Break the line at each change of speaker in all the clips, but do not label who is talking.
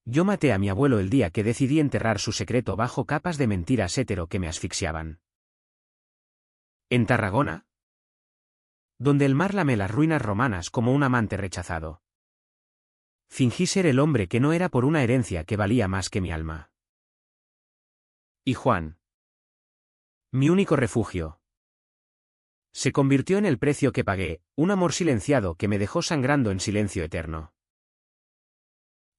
Yo maté a mi abuelo el día que decidí enterrar su secreto bajo capas de mentiras hétero que me asfixiaban. ¿En Tarragona? Donde el mar lame las ruinas romanas como un amante rechazado. Fingí ser el hombre que no era por una herencia que valía más que mi alma. Y Juan, mi único refugio, se convirtió en el precio que pagué, un amor silenciado que me dejó sangrando en silencio eterno.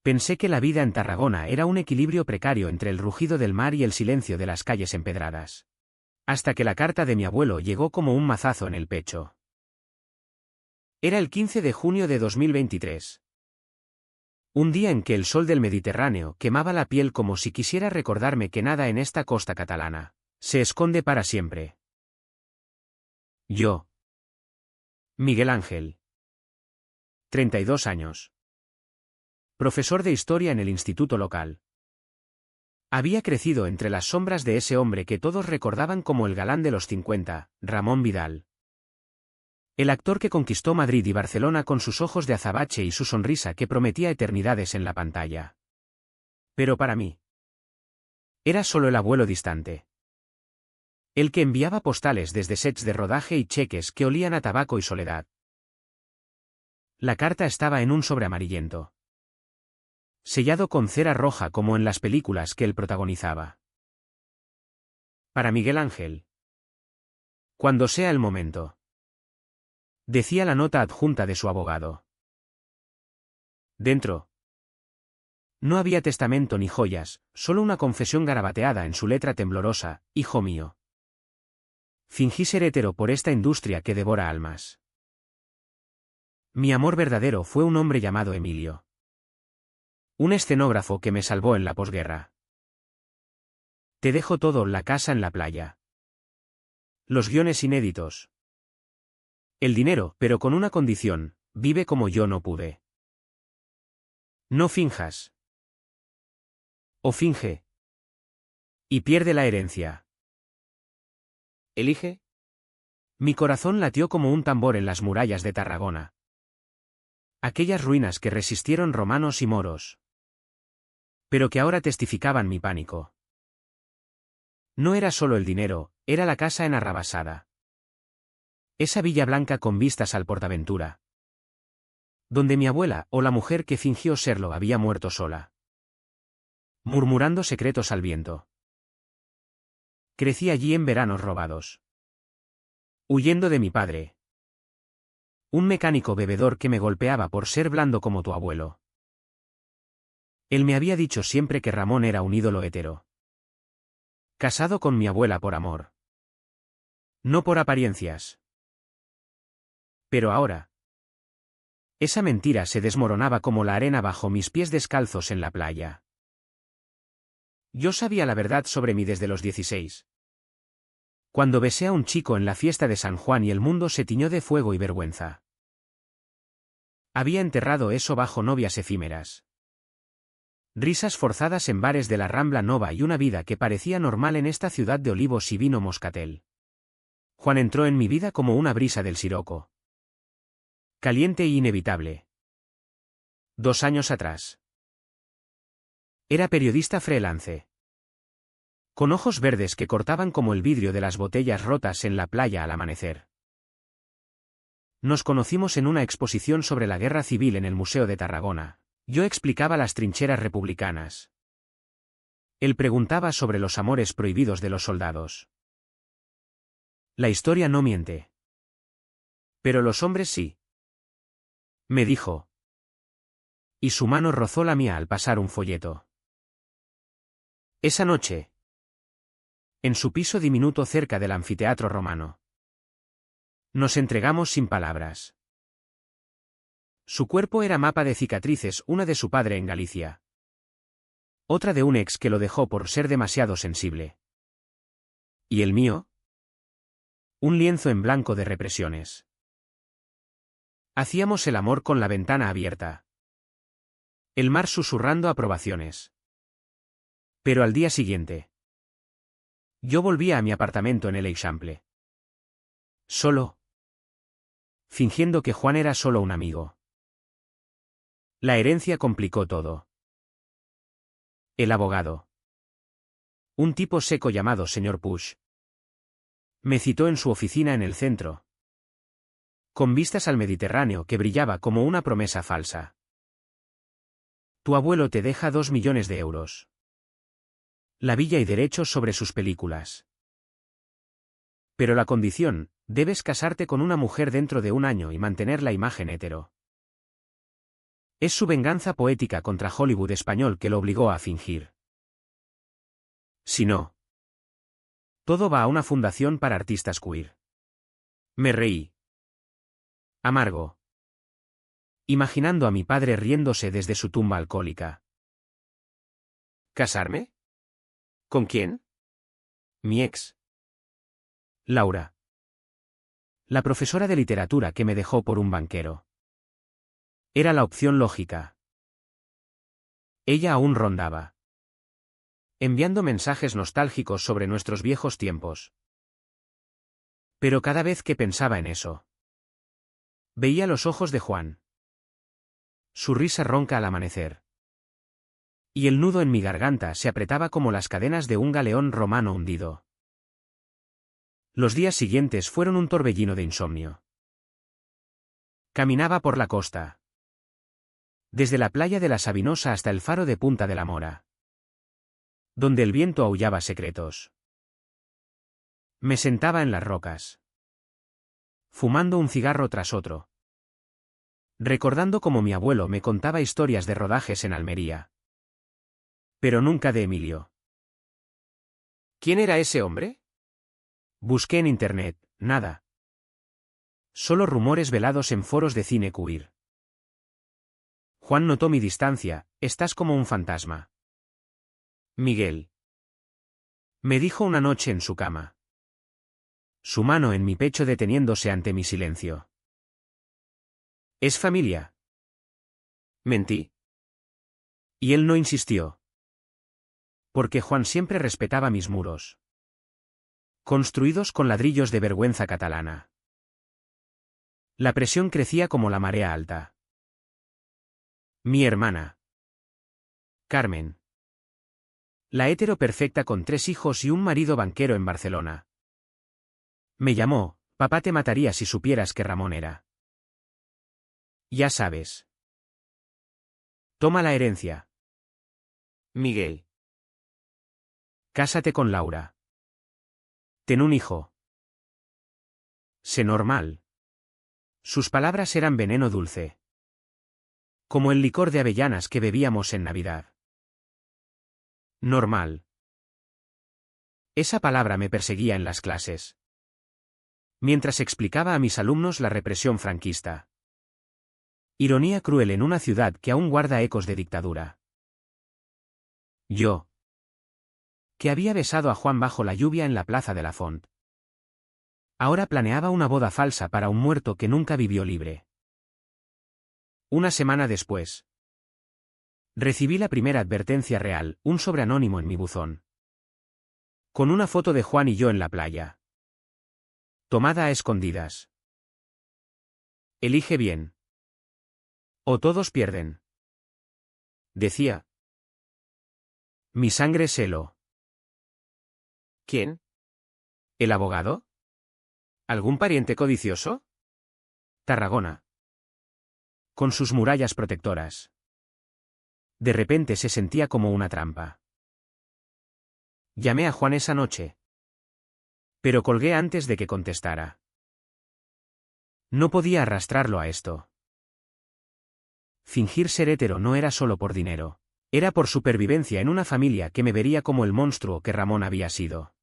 Pensé que la vida en Tarragona era un equilibrio precario entre el rugido del mar y el silencio de las calles empedradas. Hasta que la carta de mi abuelo llegó como un mazazo en el pecho. Era el 15 de junio de 2023. Un día en que el sol del Mediterráneo quemaba la piel como si quisiera recordarme que nada en esta costa catalana se esconde para siempre. Yo. Miguel Ángel. 32 años. Profesor de historia en el instituto local. Había crecido entre las sombras de ese hombre que todos recordaban como el galán de los 50, Ramón Vidal. El actor que conquistó Madrid y Barcelona con sus ojos de azabache y su sonrisa que prometía eternidades en la pantalla. Pero para mí, era solo el abuelo distante. El que enviaba postales desde sets de rodaje y cheques que olían a tabaco y soledad. La carta estaba en un sobre amarillento, sellado con cera roja como en las películas que él protagonizaba. Para Miguel Ángel. Cuando sea el momento. Decía la nota adjunta de su abogado. Dentro. No había testamento ni joyas, solo una confesión garabateada en su letra temblorosa: hijo mío. Fingí ser hétero por esta industria que devora almas. Mi amor verdadero fue un hombre llamado Emilio. Un escenógrafo que me salvó en la posguerra. Te dejo todo: la casa en la playa. Los guiones inéditos. El dinero, pero con una condición: vive como yo no pude. No finjas. O finge. Y pierde la herencia. ¿Elige? Mi corazón latió como un tambor en las murallas de Tarragona. Aquellas ruinas que resistieron romanos y moros. Pero que ahora testificaban mi pánico. No era solo el dinero, era la casa en Arrabasada. Esa villa blanca con vistas al Portaventura. Donde mi abuela, o la mujer que fingió serlo, había muerto sola. Murmurando secretos al viento. Crecí allí en veranos robados. Huyendo de mi padre. Un mecánico bebedor que me golpeaba por ser blando como tu abuelo. Él me había dicho siempre que Ramón era un ídolo hetero. Casado con mi abuela por amor. No por apariencias. Pero ahora. Esa mentira se desmoronaba como la arena bajo mis pies descalzos en la playa. Yo sabía la verdad sobre mí desde los 16. Cuando besé a un chico en la fiesta de San Juan y el mundo se tiñó de fuego y vergüenza. Había enterrado eso bajo novias efímeras. Risas forzadas en bares de la Rambla Nova y una vida que parecía normal en esta ciudad de olivos y vino moscatel. Juan entró en mi vida como una brisa del siroco. Caliente e inevitable. 2 años atrás. Era periodista freelance. Con ojos verdes que cortaban como el vidrio de las botellas rotas en la playa al amanecer. Nos conocimos en una exposición sobre la guerra civil en el Museo de Tarragona. Yo explicaba las trincheras republicanas. Él preguntaba sobre los amores prohibidos de los soldados. La historia no miente. Pero los hombres sí. Me dijo. Y su mano rozó la mía al pasar un folleto. Esa noche. En su piso diminuto cerca del anfiteatro romano. Nos entregamos sin palabras. Su cuerpo era mapa de cicatrices, una de su padre en Galicia. Otra de un ex que lo dejó por ser demasiado sensible. ¿Y el mío? Un lienzo en blanco de represiones. Hacíamos el amor con la ventana abierta. El mar susurrando aprobaciones. Pero al día siguiente. Yo volvía a mi apartamento en el Eixample. Solo. Fingiendo que Juan era solo un amigo. La herencia complicó todo. El abogado. Un tipo seco llamado señor Push. Me citó en su oficina en el centro, con vistas al Mediterráneo que brillaba como una promesa falsa. Tu abuelo te deja 2 millones de euros. La villa y derechos sobre sus películas. Pero la condición, debes casarte con una mujer dentro de un año y mantener la imagen hetero. Es su venganza poética contra Hollywood español que lo obligó a fingir. Si no, todo va a una fundación para artistas queer. Me reí. Amargo. Imaginando a mi padre riéndose desde su tumba alcohólica.
¿Casarme? ¿Con quién?
Mi ex. Laura. La profesora de literatura que me dejó por un banquero. Era la opción lógica. Ella aún rondaba, enviando mensajes nostálgicos sobre nuestros viejos tiempos. Pero cada vez que pensaba en eso, veía los ojos de Juan. Su risa ronca al amanecer. Y el nudo en mi garganta se apretaba como las cadenas de un galeón romano hundido. Los días siguientes fueron un torbellino de insomnio. Caminaba por la costa, desde la playa de la Sabinosa hasta el faro de Punta de la Mora, donde el viento aullaba secretos. Me sentaba en las rocas, fumando un cigarro tras otro, recordando cómo mi abuelo me contaba historias de rodajes en Almería. Pero nunca de Emilio.
¿Quién era ese hombre?
Busqué en internet, nada. Solo rumores velados en foros de cine queer. Juan notó mi distancia, estás como un fantasma. Miguel. Me dijo una noche en su cama. Su mano en mi pecho deteniéndose ante mi silencio. ¿Es familia?
Mentí.
Y él no insistió. Porque Juan siempre respetaba mis muros, construidos con ladrillos de vergüenza catalana. La presión crecía como la marea alta. Mi hermana. Carmen. La hetero perfecta con 3 hijos y un marido banquero en Barcelona. Me llamó, papá te mataría si supieras que Ramón era. Ya sabes. Toma la herencia.
Miguel.
Cásate con Laura. Ten un hijo. Sé normal. Sus palabras eran veneno dulce. Como el licor de avellanas que bebíamos en Navidad. Normal. Esa palabra me perseguía en las clases, mientras explicaba a mis alumnos la represión franquista. Ironía cruel en una ciudad que aún guarda ecos de dictadura. Yo, que había besado a Juan bajo la lluvia en la plaza de la Font, ahora planeaba una boda falsa para un muerto que nunca vivió libre. Una semana después, recibí la primera advertencia real, un sobre anónimo en mi buzón, con una foto de Juan y yo en la playa, tomada a escondidas. Elige bien. O todos pierden. Decía. Mi sangre se heló.
¿Quién?
¿El abogado?
¿Algún pariente codicioso?
Tarragona. Con sus murallas protectoras. De repente se sentía como una trampa. Llamé a Juan esa noche, pero colgué antes de que contestara. No podía arrastrarlo a esto. Fingir ser hétero no era solo por dinero, era por supervivencia en una familia que me vería como el monstruo que Ramón había sido.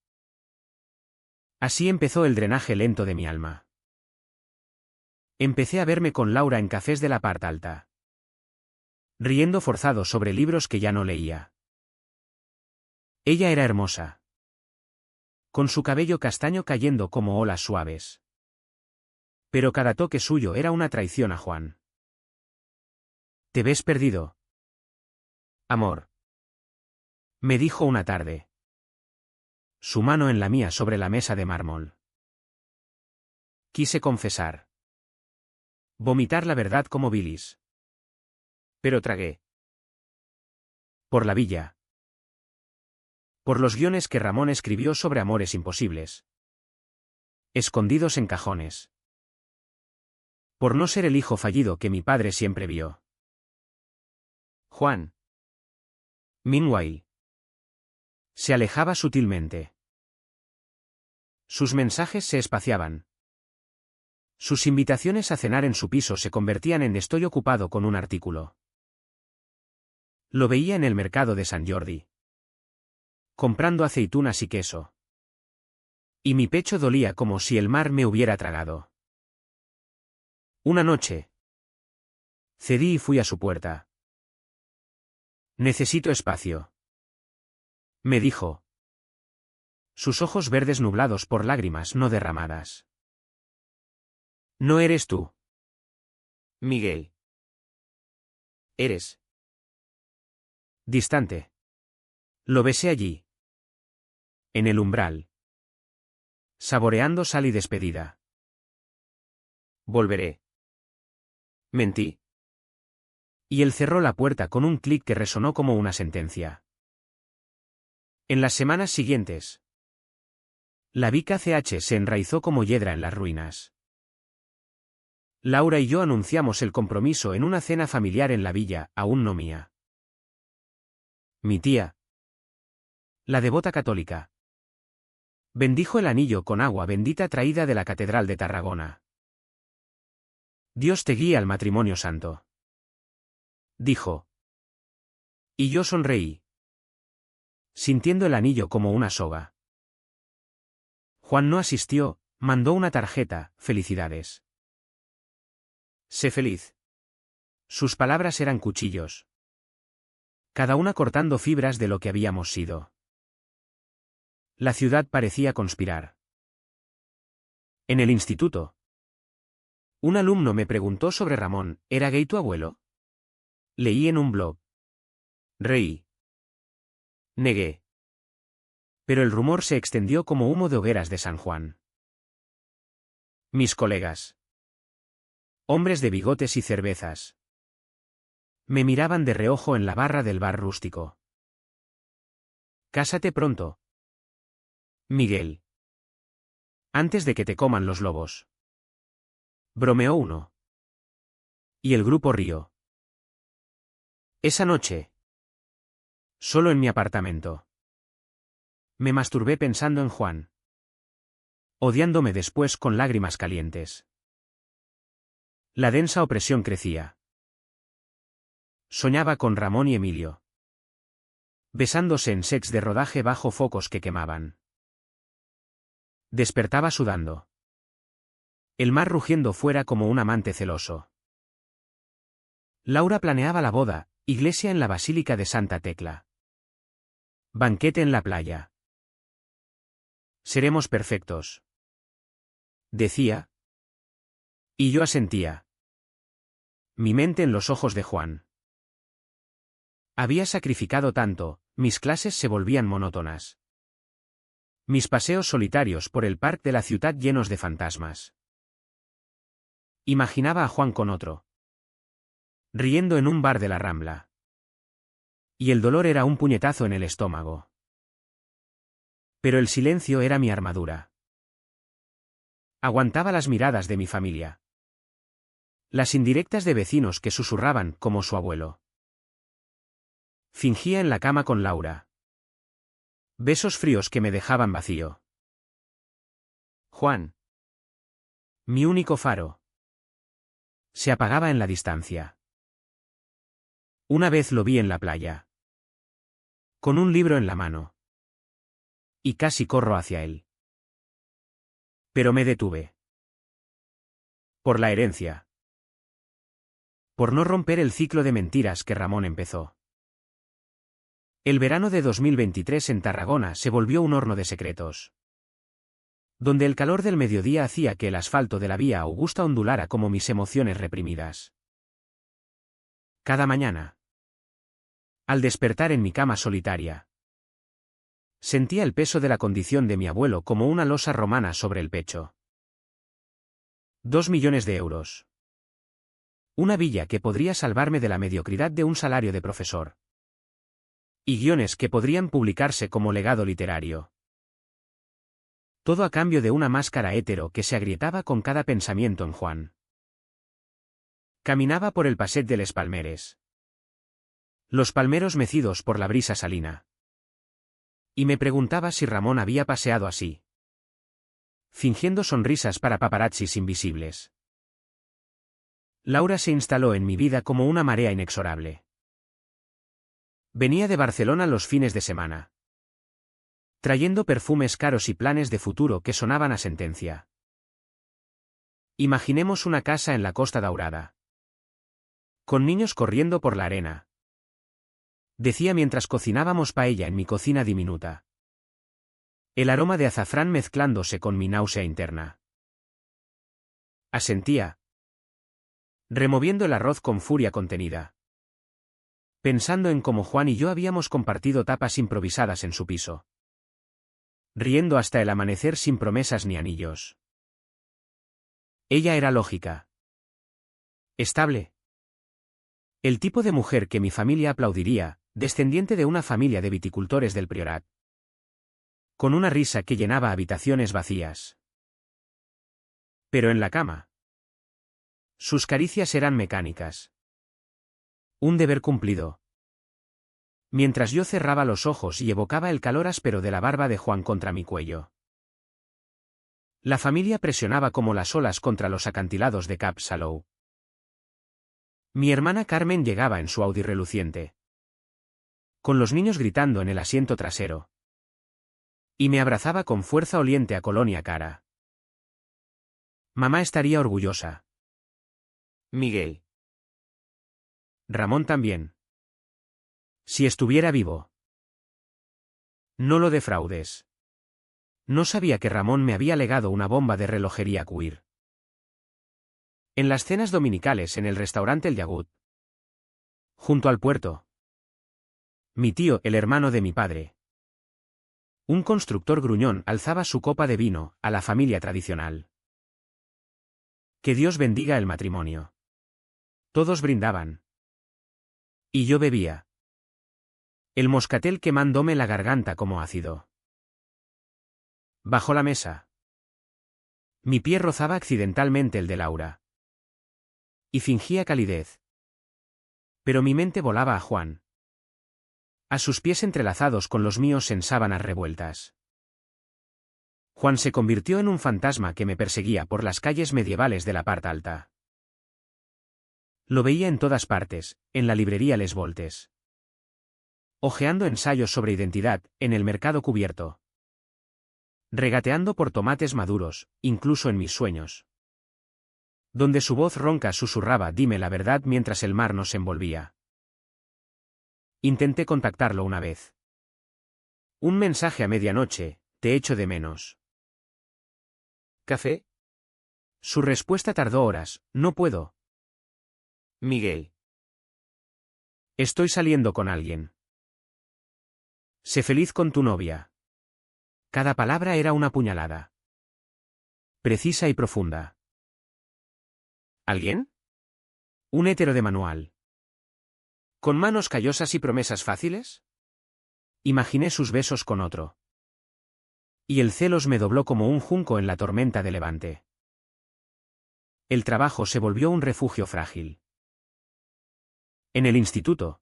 Así empezó el drenaje lento de mi alma. Empecé a verme con Laura en cafés de la parte alta, riendo forzado sobre libros que ya no leía. Ella era hermosa, con su cabello castaño cayendo como olas suaves. Pero cada toque suyo era una traición a Juan. ¿Te ves perdido? Amor. Me dijo una tarde. Su mano en la mía sobre la mesa de mármol. Quise confesar. Vomitar la verdad como bilis. Pero tragué. Por la villa. Por los guiones que Ramón escribió sobre amores imposibles. Escondidos en cajones. Por no ser el hijo fallido que mi padre siempre vio.
Juan.
Meanwhile. Se alejaba sutilmente. Sus mensajes se espaciaban. Sus invitaciones a cenar en su piso se convertían en estoy ocupado con un artículo. Lo veía en el mercado de San Jordi. Comprando aceitunas y queso. Y mi pecho dolía como si el mar me hubiera tragado. Una noche. Cedí y fui a su puerta. Necesito espacio. Me dijo. Sus ojos verdes nublados por lágrimas no derramadas. No eres tú.
Miguel. Eres.
Distante. Lo besé allí. En el umbral. Saboreando sal y despedida.
Volveré. Mentí.
Y él cerró la puerta con un clic que resonó como una sentencia. En las semanas siguientes. La Vica CH se enraizó como hiedra en las ruinas. Laura y yo anunciamos el compromiso en una cena familiar en la villa, aún no mía. Mi tía. La devota católica. Bendijo el anillo con agua bendita traída de la Catedral de Tarragona. Dios te guíe al matrimonio santo. Dijo. Y yo sonreí. Sintiendo el anillo como una soga. Juan no asistió, mandó una tarjeta, felicidades. Sé feliz. Sus palabras eran cuchillos. Cada una cortando fibras de lo que habíamos sido. La ciudad parecía conspirar. En el instituto. Un alumno me preguntó sobre Ramón, ¿era gay tu abuelo? Leí en un blog. Reí. Negué. Pero el rumor se extendió como humo de hogueras de San Juan. Mis colegas. Hombres de bigotes y cervezas. Me miraban de reojo en la barra del bar rústico. Cásate pronto. Miguel. Antes de que te coman los lobos. Bromeó uno. Y el grupo rió. Esa noche. Solo en mi apartamento. Me masturbé pensando en Juan. Odiándome después con lágrimas calientes. La densa opresión crecía. Soñaba con Ramón y Emilio. Besándose en sets de rodaje bajo focos que quemaban. Despertaba sudando. El mar rugiendo fuera como un amante celoso. Laura planeaba la boda, iglesia en la Basílica de Santa Tecla. Banquete en la playa. Seremos perfectos. Decía. Y yo asentía. Mi mente en los ojos de Juan. Había sacrificado tanto, mis clases se volvían monótonas. Mis paseos solitarios por el parque de la ciudad llenos de fantasmas. Imaginaba a Juan con otro. Riendo en un bar de la Rambla. Y el dolor era un puñetazo en el estómago. Pero el silencio era mi armadura. Aguantaba las miradas de mi familia. Las indirectas de vecinos que susurraban como su abuelo. Fingía en la cama con Laura. Besos fríos que me dejaban vacío.
Juan.
Mi único faro. Se apagaba en la distancia. Una vez lo vi en la playa. Con un libro en la mano. Y casi corro hacia él. Pero me detuve. Por la herencia. Por no romper el ciclo de mentiras que Ramón empezó. El verano de 2023 en Tarragona se volvió un horno de secretos. Donde el calor del mediodía hacía que el asfalto de la vía Augusta ondulara como mis emociones reprimidas. Cada mañana. Al despertar en mi cama solitaria. Sentía el peso de la condición de mi abuelo como una losa romana sobre el pecho. 2 millones de euros. Una villa que podría salvarme de la mediocridad de un salario de profesor. Y guiones que podrían publicarse como legado literario. Todo a cambio de una máscara hétero que se agrietaba con cada pensamiento en Juan. Caminaba por el Passet de les Palmeres. Los palmeros mecidos por la brisa salina. Y me preguntaba si Ramón había paseado así. Fingiendo sonrisas para paparazzis invisibles. Laura se instaló en mi vida como una marea inexorable. Venía de Barcelona los fines de semana. Trayendo perfumes caros y planes de futuro que sonaban a sentencia. Imaginemos una casa en la Costa Daurada. Con niños corriendo por la arena. Decía mientras cocinábamos paella en mi cocina diminuta. El aroma de azafrán mezclándose con mi náusea interna. Asentía. Removiendo el arroz con furia contenida. Pensando en cómo Juan y yo habíamos compartido tapas improvisadas en su piso. Riendo hasta el amanecer sin promesas ni anillos. Ella era lógica. Estable. El tipo de mujer que mi familia aplaudiría, descendiente de una familia de viticultores del Priorat. Con una risa que llenaba habitaciones vacías. Pero en la cama. Sus caricias eran mecánicas. Un deber cumplido. Mientras yo cerraba los ojos y evocaba el calor áspero de la barba de Juan contra mi cuello. La familia presionaba como las olas contra los acantilados de Cap Salou. Mi hermana Carmen llegaba en su Audi reluciente. Con los niños gritando en el asiento trasero. Y me abrazaba con fuerza oliente a colonia cara. Mamá estaría orgullosa.
Miguel.
Ramón también. Si estuviera vivo. No lo defraudes. No sabía que Ramón me había legado una bomba de relojería Cuir. En las cenas dominicales en el restaurante El Yagut. Junto al puerto. Mi tío, el hermano de mi padre. Un constructor gruñón alzaba su copa de vino a la familia tradicional. Que Dios bendiga el matrimonio. Todos brindaban. Y yo bebía. El moscatel quemándome la garganta como ácido. Bajo la mesa. Mi pie rozaba accidentalmente el de Laura. Y fingía calidez. Pero mi mente volaba a Juan. A sus pies entrelazados con los míos en sábanas revueltas. Juan se convirtió en un fantasma que me perseguía por las calles medievales de la parte alta. Lo veía en todas partes, en la librería Les Voltes. Hojeando ensayos sobre identidad, en el mercado cubierto. Regateando por tomates maduros, incluso en mis sueños. Donde su voz ronca susurraba «Dime la verdad» mientras el mar nos envolvía. Intenté contactarlo una vez. Un mensaje a medianoche, «Te echo de menos».
¿Café?
Su respuesta tardó horas, «No puedo».
Miguel.
Estoy saliendo con alguien. Sé feliz con tu novia. Cada palabra era una puñalada. Precisa y profunda.
¿Alguien?
Un hétero de manual. ¿Con manos callosas y promesas fáciles? Imaginé sus besos con otro. Y el celos me dobló como un junco en la tormenta de levante. El trabajo se volvió un refugio frágil. En el instituto.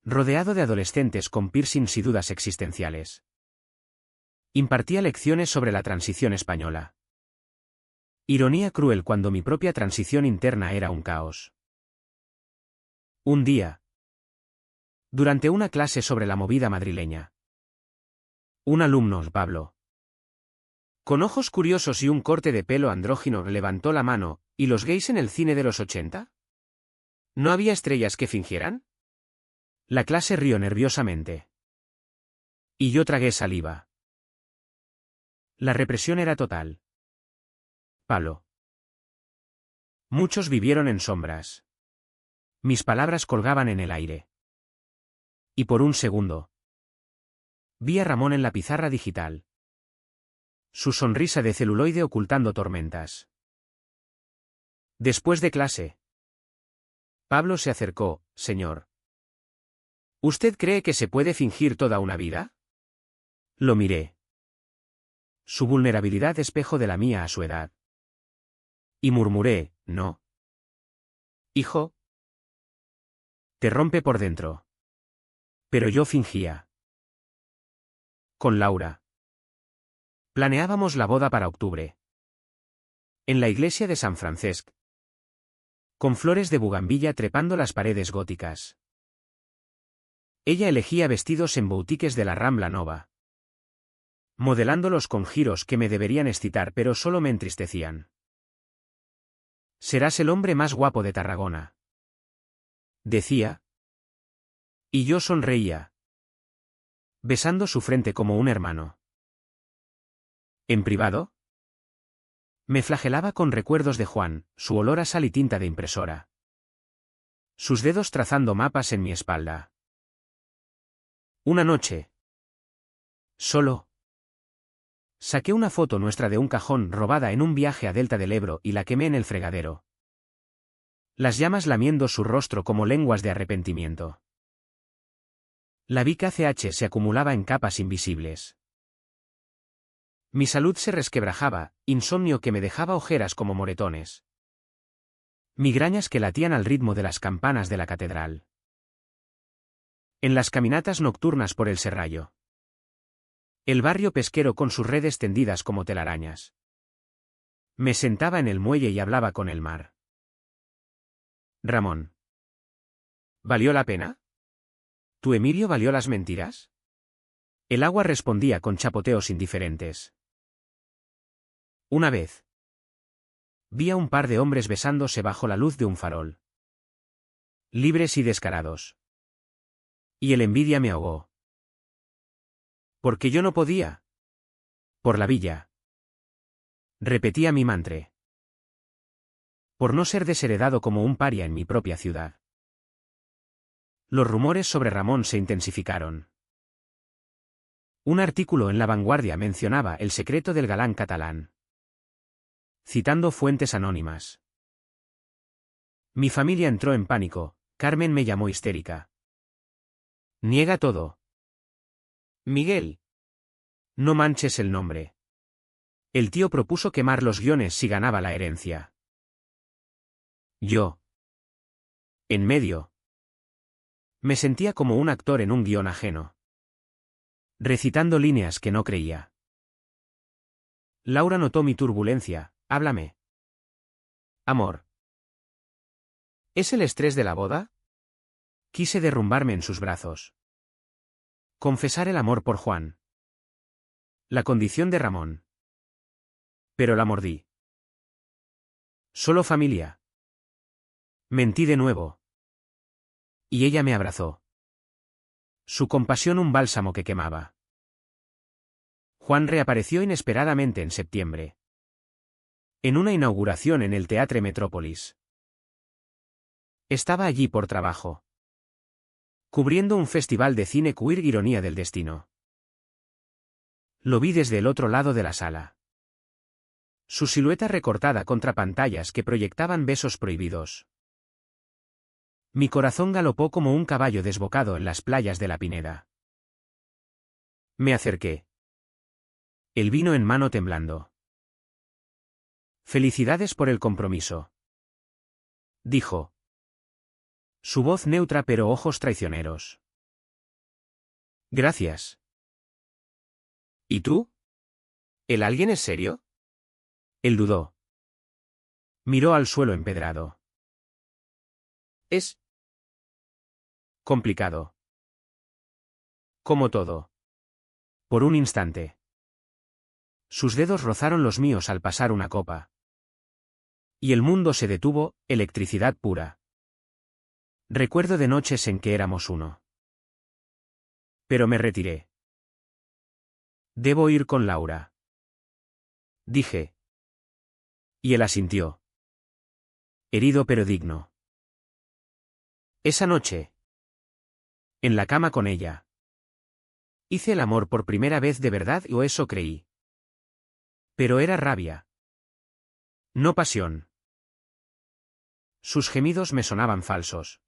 Rodeado de adolescentes con piercings y dudas existenciales. Impartía lecciones sobre la transición española. Ironía cruel cuando mi propia transición interna era un caos. Un día. Durante una clase sobre la movida madrileña. Un alumno, Pablo. Con ojos curiosos y un corte de pelo andrógino levantó la mano, ¿y los gays en el cine de los 80? ¿No había estrellas que fingieran? La clase rió nerviosamente. Y yo tragué saliva. La represión era total. Pablo. Muchos vivieron en sombras. Mis palabras colgaban en el aire. Y por un segundo. Vi a Ramón en la pizarra digital. Su sonrisa de celuloide ocultando tormentas. Después de clase. Pablo se acercó, señor. ¿Usted cree que se puede fingir toda una vida? Lo miré. Su vulnerabilidad espejo de la mía a su edad. Y murmuré, no. Hijo. Te rompe por dentro. Pero yo fingía. Con Laura. Planeábamos la boda para octubre. En la iglesia de San Francesc. Con flores de bugambilla trepando las paredes góticas. Ella elegía vestidos en boutiques de la Rambla Nova. Modelándolos con giros que me deberían excitar pero solo me entristecían. Serás el hombre más guapo de Tarragona. Decía. Y yo sonreía. Besando su frente como un hermano. ¿En privado? Me flagelaba con recuerdos de Juan, su olor a sal y tinta de impresora. Sus dedos trazando mapas en mi espalda. Una noche. Solo. Saqué una foto nuestra de un cajón robada en un viaje a Delta del Ebro y la quemé en el fregadero. Las llamas lamiendo su rostro como lenguas de arrepentimiento. La Vic ACH se acumulaba en capas invisibles. Mi salud se resquebrajaba, insomnio que me dejaba ojeras como moretones. Migrañas que latían al ritmo de las campanas de la catedral. En las caminatas nocturnas por el Serrallo. El barrio pesquero con sus redes tendidas como telarañas. Me sentaba en el muelle y hablaba con el mar. Ramón. ¿Valió la pena? ¿Tu Emilio valió las mentiras? El agua respondía con chapoteos indiferentes. Una vez. Vi a un par de hombres besándose bajo la luz de un farol. Libres y descarados. Y el envidia me ahogó. Porque yo no podía. Por la villa. Repetía mi mantra. Por no ser desheredado como un paria en mi propia ciudad. Los rumores sobre Ramón se intensificaron. Un artículo en La Vanguardia mencionaba el secreto del galán catalán. Citando fuentes anónimas. Mi familia entró en pánico, Carmen me llamó histérica. Niega todo. Miguel. No manches el nombre. El tío propuso quemar los guiones si ganaba la herencia. Yo. En medio. Me sentía como un actor en un guión ajeno. Recitando líneas que no creía. Laura notó mi turbulencia. Háblame. Amor. ¿Es el estrés de la boda? Quise derrumbarme en sus brazos. Confesar el amor por Juan. La condición de Ramón. Pero la mordí. Solo familia. Mentí de nuevo. Y ella me abrazó. Su compasión un bálsamo que quemaba. Juan reapareció inesperadamente en septiembre. En una inauguración en el Teatre Metrópolis. Estaba allí por trabajo. Cubriendo un festival de cine queer ironía del destino. Lo vi desde el otro lado de la sala. Su silueta recortada contra pantallas que proyectaban besos prohibidos. Mi corazón galopó como un caballo desbocado en las playas de la Pineda. Me acerqué. El vino en mano temblando. Felicidades por el compromiso. Dijo. Su voz neutra pero ojos traicioneros. Gracias. ¿Y tú? ¿El alguien es serio? Él dudó. Miró al suelo empedrado. Es complicado. Como todo. Por un instante. Sus dedos rozaron los míos al pasar una copa. Y el mundo se detuvo, electricidad pura. Recuerdo de noches en que éramos uno. Pero me retiré. Debo ir con Laura. Dije. Y él asintió. Herido pero digno. Esa noche. En la cama con ella. Hice el amor por primera vez de verdad o eso creí. Pero era rabia. No pasión. Sus gemidos me sonaban falsos.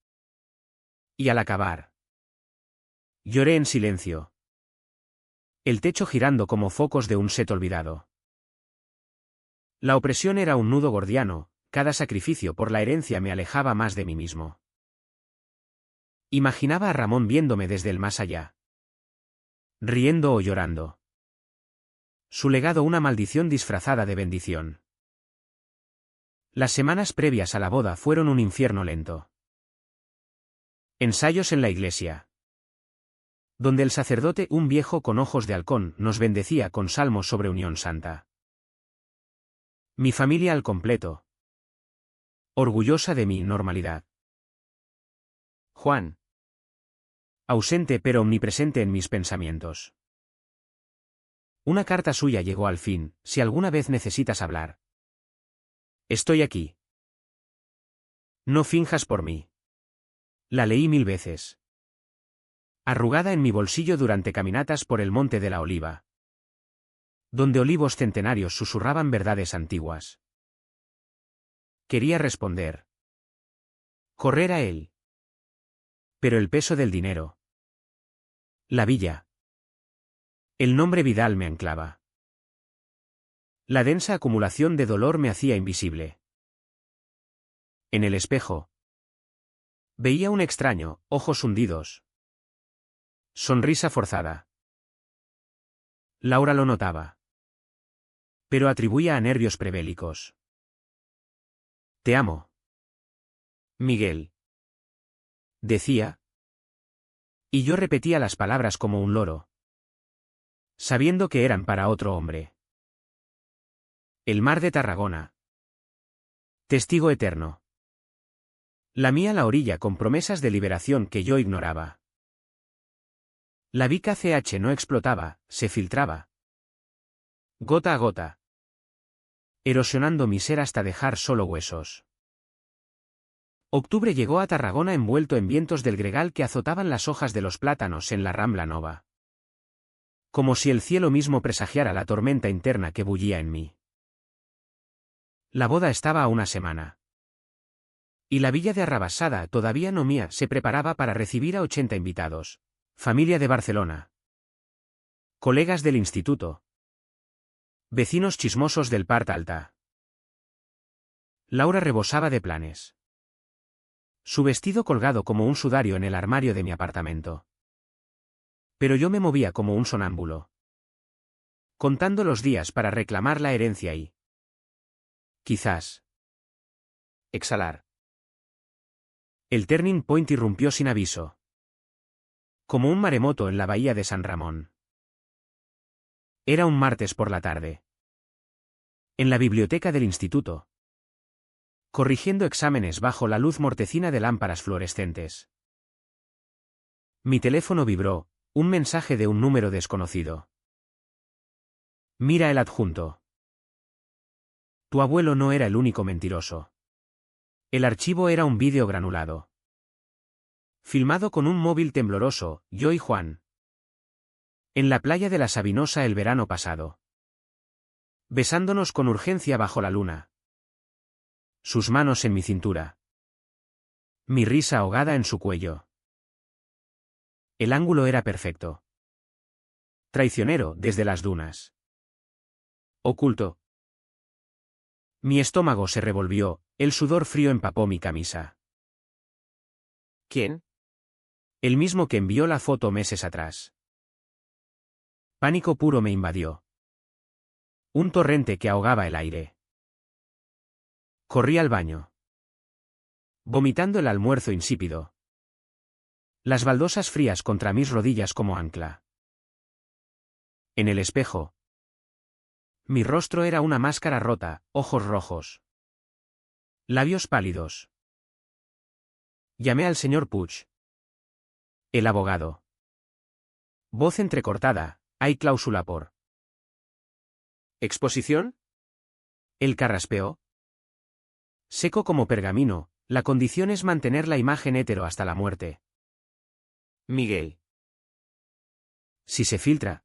Y al acabar. Lloré en silencio. El techo girando como focos de un set olvidado. La opresión era un nudo gordiano, cada sacrificio por la herencia me alejaba más de mí mismo. Imaginaba a Ramón viéndome desde el más allá. Riendo o llorando. Su legado una maldición disfrazada de bendición. Las semanas previas a la boda fueron un infierno lento. Ensayos en la iglesia. Donde el sacerdote, un viejo con ojos de halcón, nos bendecía con salmos sobre unión santa. Mi familia al completo. Orgullosa de mi normalidad.
Juan.
Ausente pero omnipresente en mis pensamientos. Una carta suya llegó al fin, si alguna vez necesitas hablar. Estoy aquí. No finjas por mí. La leí 1000 veces. Arrugada en mi bolsillo durante caminatas por el Monte de la Oliva. Donde olivos centenarios susurraban verdades antiguas. Quería responder. Correr a él. Pero el peso del dinero. La villa. El nombre Vidal me anclaba. La densa acumulación de dolor me hacía invisible. En el espejo. Veía un extraño, ojos hundidos. Sonrisa forzada. Laura lo notaba. Pero atribuía a nervios prebélicos. Te amo.
Miguel.
Decía. Y yo repetía las palabras como un loro. Sabiendo que eran para otro hombre. El mar de Tarragona. Testigo eterno. Lamía la orilla con promesas de liberación que yo ignoraba. La bica CH no explotaba, se filtraba. Gota a gota. Erosionando mi ser hasta dejar solo huesos. Octubre llegó a Tarragona envuelto en vientos del gregal que azotaban las hojas de los plátanos en la Rambla Nova. Como si el cielo mismo presagiara la tormenta interna que bullía en mí. La boda estaba a una semana. Y la villa de Arrabasada, todavía no mía, se preparaba para recibir a 80 invitados. Familia de Barcelona. Colegas del instituto. Vecinos chismosos del Part Alta. Laura rebosaba de planes. Su vestido colgado como un sudario en el armario de mi apartamento. Pero yo me movía como un sonámbulo. Contando los días para reclamar la herencia y... quizás... exhalar. El turning point irrumpió sin aviso. Como un maremoto en la bahía de San Ramón. Era un martes por la tarde. En la biblioteca del instituto. Corrigiendo exámenes bajo la luz mortecina de lámparas fluorescentes. Mi teléfono vibró, un mensaje de un número desconocido. Mira el adjunto. Tu abuelo no era el único mentiroso. El archivo era un vídeo granulado. Filmado con un móvil tembloroso, yo y Juan. En la playa de la Sabinosa el verano pasado. Besándonos con urgencia bajo la luna. Sus manos en mi cintura. Mi risa ahogada en su cuello. El ángulo era perfecto. Traicionero desde las dunas. Oculto. Mi estómago se revolvió, el sudor frío empapó mi camisa.
¿Quién?
El mismo que envió la foto meses atrás. Pánico puro me invadió. Un torrente que ahogaba el aire. Corrí al baño. Vomitando el almuerzo insípido. Las baldosas frías contra mis rodillas como ancla. En el espejo. Mi rostro era una máscara rota, ojos rojos. Labios pálidos. Llamé al señor Puig. El abogado. Voz entrecortada, hay cláusula por.
¿Exposición?
Él carraspeó. Seco como pergamino, la condición es mantener la imagen hétero hasta la muerte.
Miguel.
Si se filtra.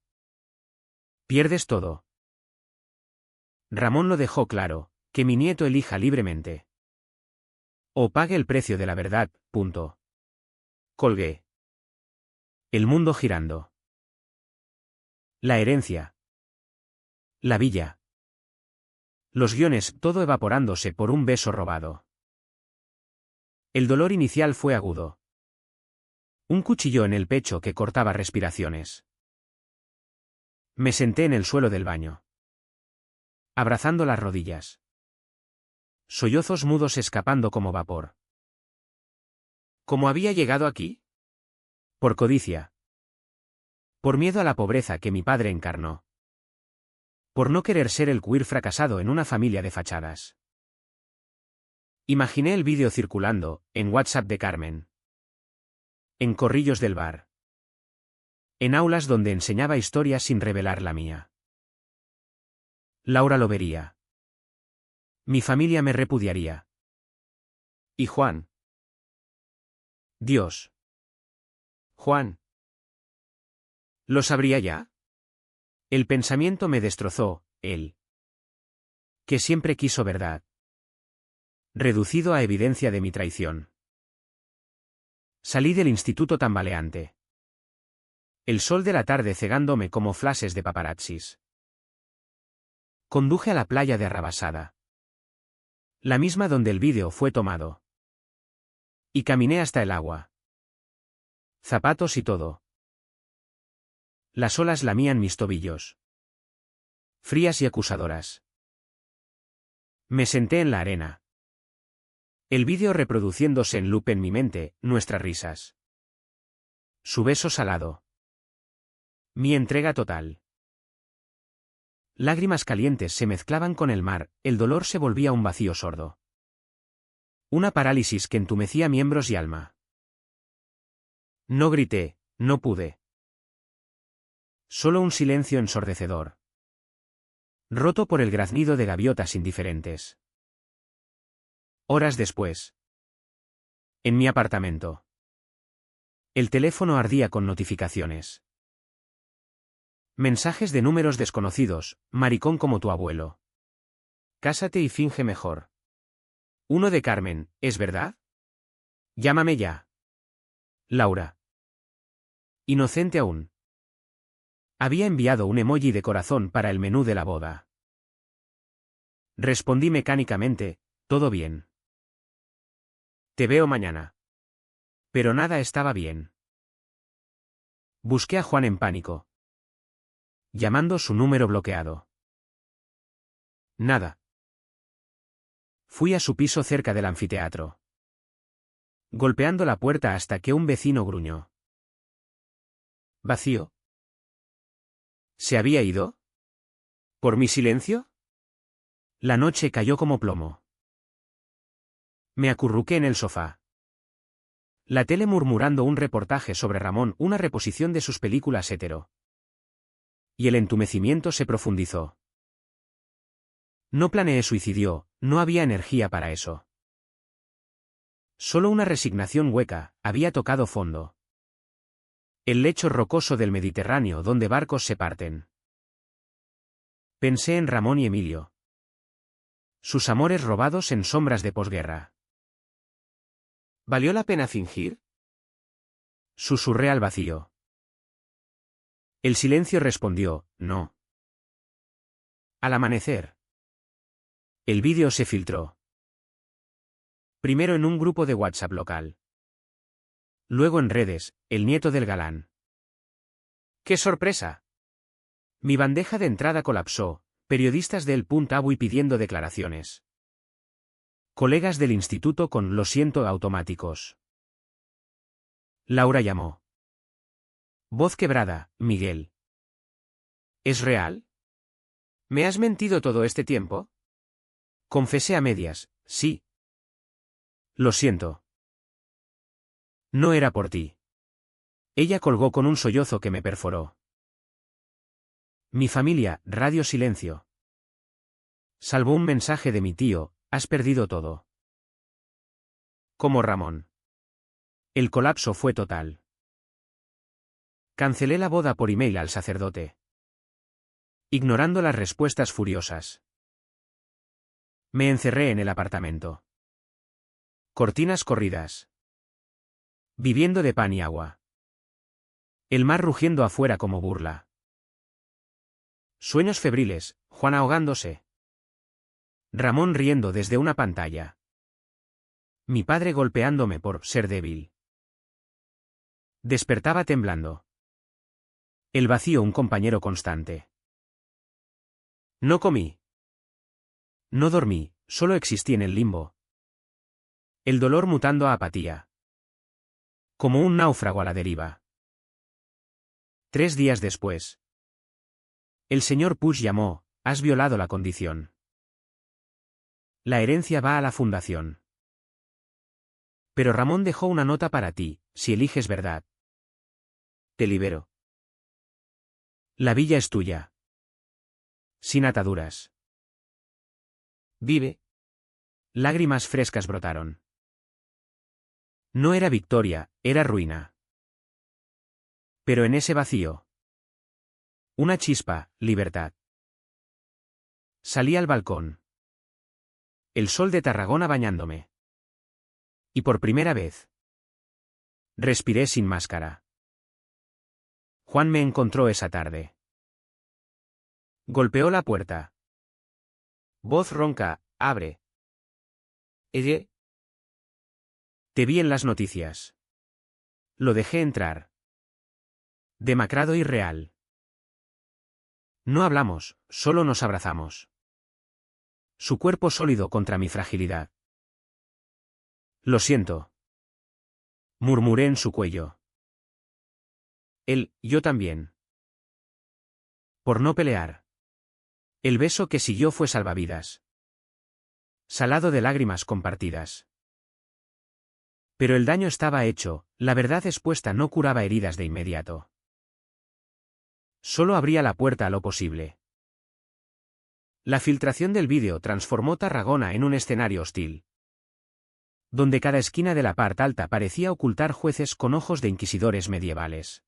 Pierdes todo. Ramón lo dejó claro, que mi nieto elija libremente. O pague el precio de la verdad, punto. Colgué. El mundo girando. La herencia. La villa. Los guiones, todo evaporándose por un beso robado. El dolor inicial fue agudo. Un cuchillo en el pecho que cortaba respiraciones. Me senté en el suelo del baño, abrazando las rodillas. Sollozos mudos escapando como vapor.
¿Cómo había llegado aquí?
Por codicia. Por miedo a la pobreza que mi padre encarnó. Por no querer ser el queer fracasado en una familia de fachadas. Imaginé el vídeo circulando, en WhatsApp de Carmen. En corrillos del bar. En aulas donde enseñaba historias sin revelar la mía. Laura lo vería. Mi familia me repudiaría.
¿Y Juan?
Dios.
Juan. ¿Lo sabría ya?
El pensamiento me destrozó, él. Que siempre quiso verdad. Reducido a evidencia de mi traición. Salí del instituto tambaleante. El sol de la tarde cegándome como flashes de paparazzis. Conduje a la playa de Arrabasada. La misma donde el vídeo fue tomado. Y caminé hasta el agua. Zapatos y todo. Las olas lamían mis tobillos. Frías y acusadoras. Me senté en la arena. El vídeo reproduciéndose en loop en mi mente, nuestras risas. Su beso salado. Mi entrega total. Lágrimas calientes se mezclaban con el mar, el dolor se volvía un vacío sordo. Una parálisis que entumecía miembros y alma. No grité, no pude. Solo un silencio ensordecedor. Roto por el graznido de gaviotas indiferentes. Horas después. En mi apartamento. El teléfono ardía con notificaciones. Mensajes de números desconocidos, maricón como tu abuelo. Cásate y finge mejor. Uno de Carmen, ¿es verdad? Llámame ya. Laura. Inocente aún. Había enviado un emoji de corazón para el menú de la boda. Respondí mecánicamente, todo bien. Te veo mañana. Pero nada estaba bien. Busqué a Juan en pánico. Llamando su número bloqueado. Nada. Fui a su piso cerca del anfiteatro. Golpeando la puerta hasta que un vecino gruñó. Vacío. ¿Se había ido? ¿Por mi silencio? La noche cayó como plomo. Me acurruqué en el sofá. La tele murmurando un reportaje sobre Ramón, una reposición de sus películas hetero. Y el entumecimiento se profundizó. No planeé suicidio, no había energía para eso. Solo una resignación hueca, había tocado fondo. El lecho rocoso del Mediterráneo donde barcos se parten. Pensé en Ramón y Emilio. Sus amores robados en sombras de posguerra.
¿Valió la pena fingir?
Susurré al vacío. El silencio respondió, no. Al amanecer. El vídeo se filtró. Primero en un grupo de WhatsApp local. Luego en redes, el nieto del galán. ¡Qué sorpresa! Mi bandeja de entrada colapsó, periodistas del Puntabuy pidiendo declaraciones. Colegas del instituto con lo siento automáticos. Laura llamó. Voz quebrada, Miguel. ¿Es real? ¿Me has mentido todo este tiempo? Confesé a medias, sí. Lo siento. No era por ti. Ella colgó con un sollozo que me perforó. Mi familia, radio silencio. Salvo un mensaje de mi tío, has perdido todo. Como Ramón. El colapso fue total. Cancelé la boda por email al sacerdote. Ignorando las respuestas furiosas. Me encerré en el apartamento. Cortinas corridas. Viviendo de pan y agua. El mar rugiendo afuera como burla. Sueños febriles, Juan ahogándose. Ramón riendo desde una pantalla. Mi padre golpeándome por ser débil. Despertaba temblando. El vacío un compañero constante. No comí. No dormí, solo existí en el limbo. El dolor mutando a apatía. Como un náufrago a la deriva. 3 días después. El señor Puig llamó, has violado la condición. La herencia va a la fundación. Pero Ramón dejó una nota para ti, si eliges verdad. Te libero. La villa es tuya. Sin ataduras. Vive. Lágrimas frescas brotaron. No era victoria, era ruina. Pero en ese vacío. Una chispa, libertad. Salí al balcón. El sol de Tarragona bañándome. Y por primera vez. Respiré sin máscara. Juan me encontró esa tarde. Golpeó la puerta. Voz ronca, abre. ¿Ella? Te vi en las noticias. Lo dejé entrar. Demacrado y real. No hablamos, solo nos abrazamos. Su cuerpo sólido contra mi fragilidad. Lo siento. Murmuré en su cuello. Él, yo también. Por no pelear. El beso que siguió fue salvavidas. Salado de lágrimas compartidas. Pero el daño estaba hecho, la verdad expuesta no curaba heridas de inmediato. Solo abría la puerta a lo posible. La filtración del vídeo transformó Tarragona en un escenario hostil. Donde cada esquina de la parte alta parecía ocultar jueces con ojos de inquisidores medievales.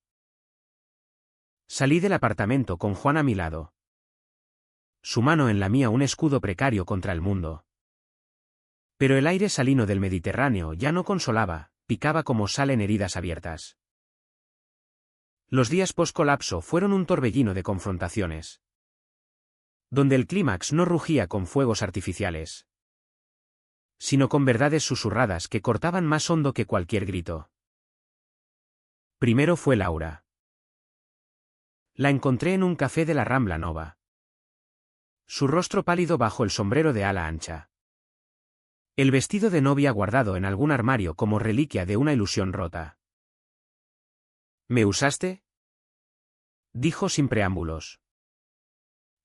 Salí del apartamento con Juan a mi lado. Su mano en la mía un escudo precario contra el mundo. Pero el aire salino del Mediterráneo ya no consolaba, picaba como sal en heridas abiertas. Los días post-colapso fueron un torbellino de confrontaciones. Donde el clímax no rugía con fuegos artificiales. Sino con verdades susurradas que cortaban más hondo que cualquier grito. Primero fue Laura. La encontré en un café de la Rambla Nova. Su rostro pálido bajo el sombrero de ala ancha. El vestido de novia guardado en algún armario como reliquia de una ilusión rota. ¿Me usaste? Dijo sin preámbulos.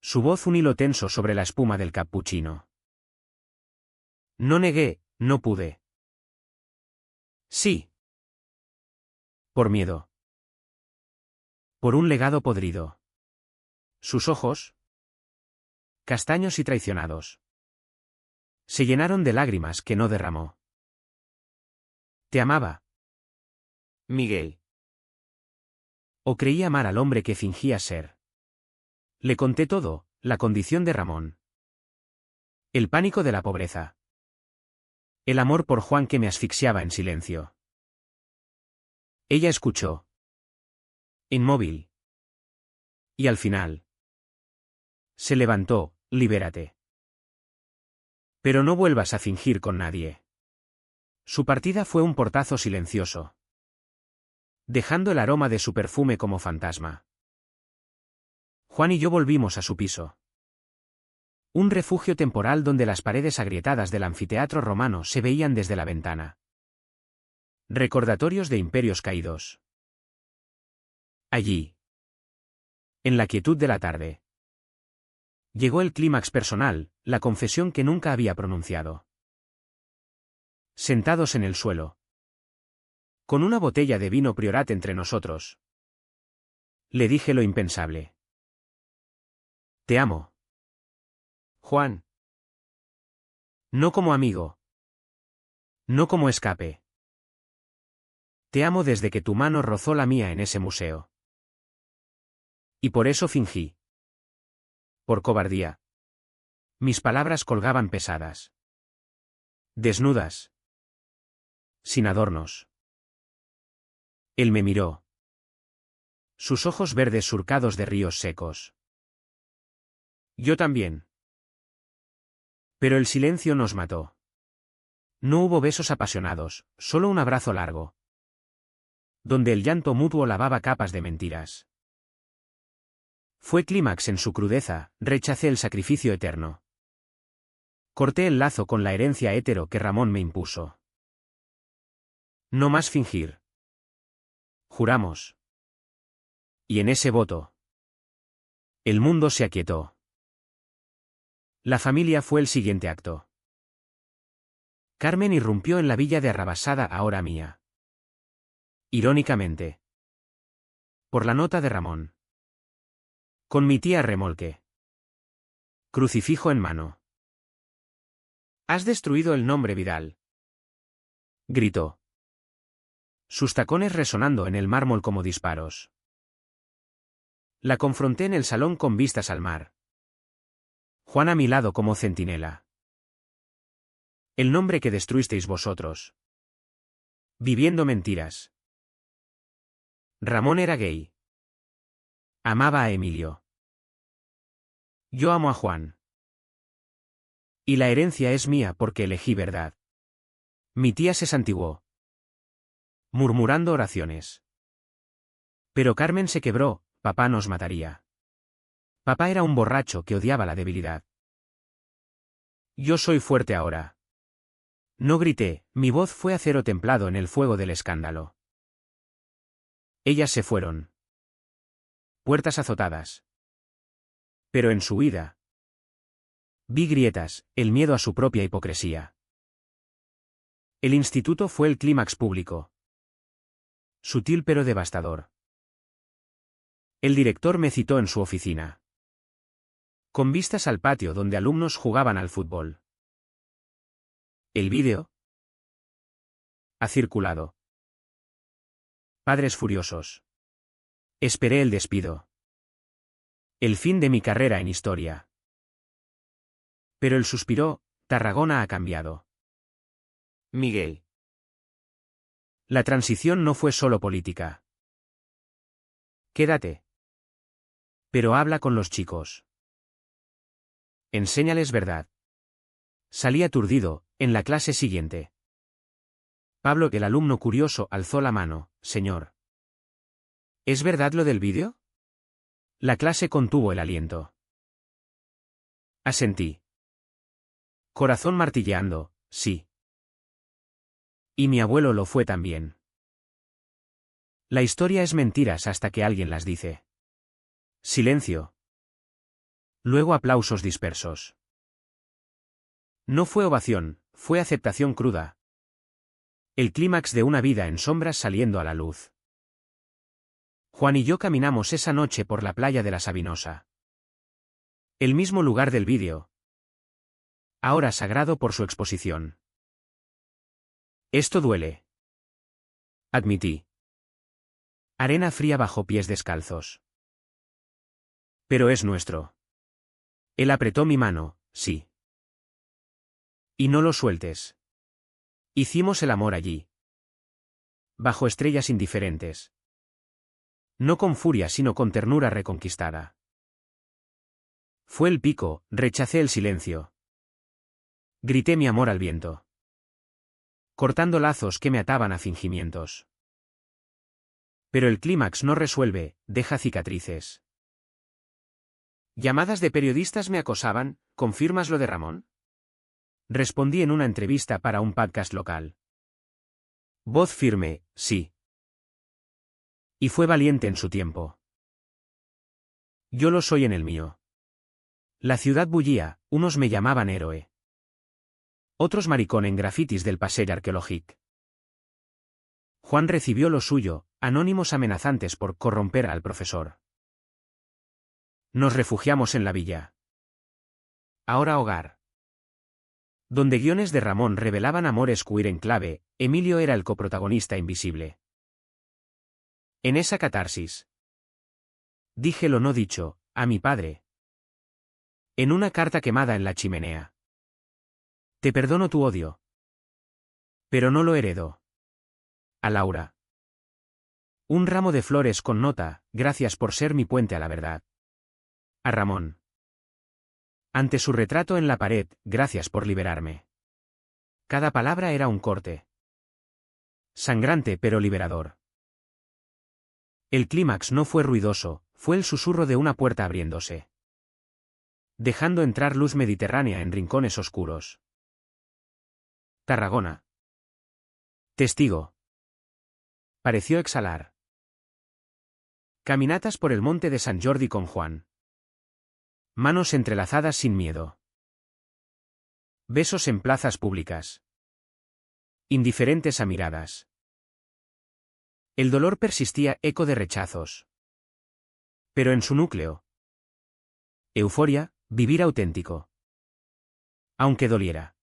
Su voz un hilo tenso sobre la espuma del cappuccino. No negué, no pude. Sí. Por miedo. Por un legado podrido. Sus ojos, castaños y traicionados, se llenaron de lágrimas que no derramó. Te amaba. Miguel. O creí amar al hombre que fingía ser. Le conté todo, la condición de Ramón. El pánico de la pobreza. El amor por Juan que me asfixiaba en silencio. Ella escuchó. Inmóvil. Y al final. Se levantó, libérate. Pero no vuelvas a fingir con nadie. Su partida fue un portazo silencioso. Dejando el aroma de su perfume como fantasma. Juan y yo volvimos a su piso. Un refugio temporal donde las paredes agrietadas del anfiteatro romano se veían desde la ventana. Recordatorios de imperios caídos. Allí. En la quietud de la tarde. Llegó el clímax personal, la confesión que nunca había pronunciado. Sentados en el suelo. Con una botella de vino Priorat entre nosotros. Le dije lo impensable. Te amo. Juan. No como amigo. No como escape. Te amo desde que tu mano rozó la mía en ese museo. Y por eso fingí. Por cobardía. Mis palabras colgaban pesadas. Desnudas. Sin adornos. Él me miró. sus ojos verdes surcados de ríos secos.
Yo también.
Pero el silencio nos mató. No hubo besos apasionados, solo un abrazo largo, donde el llanto mutuo lavaba capas de mentiras. Fue clímax en su crudeza, rechacé el sacrificio eterno. Corté el lazo con la herencia hétero que Ramón me impuso. No más fingir. Juramos. Y en ese voto, el mundo se aquietó. La familia fue el siguiente acto. Carmen irrumpió en la villa de Arrabasada, ahora mía. Irónicamente. Por la nota de Ramón. Con mi tía a remolque. Crucifijo en mano. «Has destruido el nombre Vidal», gritó. Sus tacones resonando en el mármol como disparos. La confronté en el salón con vistas al mar. Juan a mi lado como centinela. El nombre que destruisteis vosotros. Viviendo mentiras. Ramón era gay. Amaba a Emilio. Yo amo a Juan. Y la herencia es mía porque elegí verdad. Mi tía se santiguó, murmurando oraciones. Pero Carmen se quebró, papá nos mataría. Papá era un borracho que odiaba la debilidad. Yo soy fuerte ahora. No grité, mi voz fue acero templado en el fuego del escándalo. Ellas se fueron. Puertas azotadas. Pero en su huida vi grietas, el miedo a su propia hipocresía. El instituto fue el clímax público. Sutil pero devastador. El director me citó en su oficina. Con vistas al patio donde alumnos jugaban al fútbol. ¿El vídeo? Ha circulado. Padres furiosos. Esperé el despido. El fin de mi carrera en historia. Pero él suspiró, Tarragona ha cambiado.
Miguel.
La transición no fue solo política. Quédate. Pero habla con los chicos. Enséñales verdad. Salí aturdido, en la clase siguiente. Pablo, el alumno curioso, alzó la mano, señor. ¿Es verdad lo del vídeo? La clase contuvo el aliento. Asentí. Corazón martilleando, sí. Y mi abuelo lo fue también. La historia es mentiras hasta que alguien las dice. Silencio. Luego aplausos dispersos. No fue ovación, fue aceptación cruda. El clímax de una vida en sombras saliendo a la luz. Juan y yo caminamos esa noche por la playa de la Sabinosa. El mismo lugar del vídeo. Ahora sagrado por su exposición. Esto duele. Admití. Arena fría bajo pies descalzos. Pero es nuestro. Él apretó mi mano, sí. Y no lo sueltes. Hicimos el amor allí. Bajo estrellas indiferentes. No con furia sino con ternura reconquistada. Fue el pico, rechacé el silencio. Grité mi amor al viento. Cortando lazos que me ataban a fingimientos. Pero el clímax no resuelve, deja cicatrices. Llamadas de periodistas me acosaban, ¿confirmas lo de Ramón? Respondí en una entrevista para un podcast local. Voz firme, sí. Y fue valiente en su tiempo. Yo lo soy en el mío. La ciudad bullía, unos me llamaban héroe. Otros maricón en grafitis del Passeig Arqueològic. Juan recibió lo suyo, anónimos amenazantes por corromper al profesor. Nos refugiamos en la villa. Ahora hogar. Donde guiones de Ramón revelaban amores queer en clave, Emilio era el coprotagonista invisible. En esa catarsis. Dije lo no dicho, a mi padre. En una carta quemada en la chimenea. Te perdono tu odio. Pero no lo heredo. A Laura. Un ramo de flores con nota, gracias por ser mi puente a la verdad. A Ramón. Ante su retrato en la pared, gracias por liberarme. Cada palabra era un corte. Sangrante pero liberador. El clímax no fue ruidoso, fue el susurro de una puerta abriéndose, dejando entrar luz mediterránea en rincones oscuros. Tarragona. Testigo. Pareció exhalar. Caminatas por el monte de San Jordi con Juan. Manos entrelazadas sin miedo. Besos en plazas públicas. Indiferentes a miradas. El dolor persistía, eco de rechazos. Pero en su núcleo. Euforia, vivir auténtico. Aunque doliera.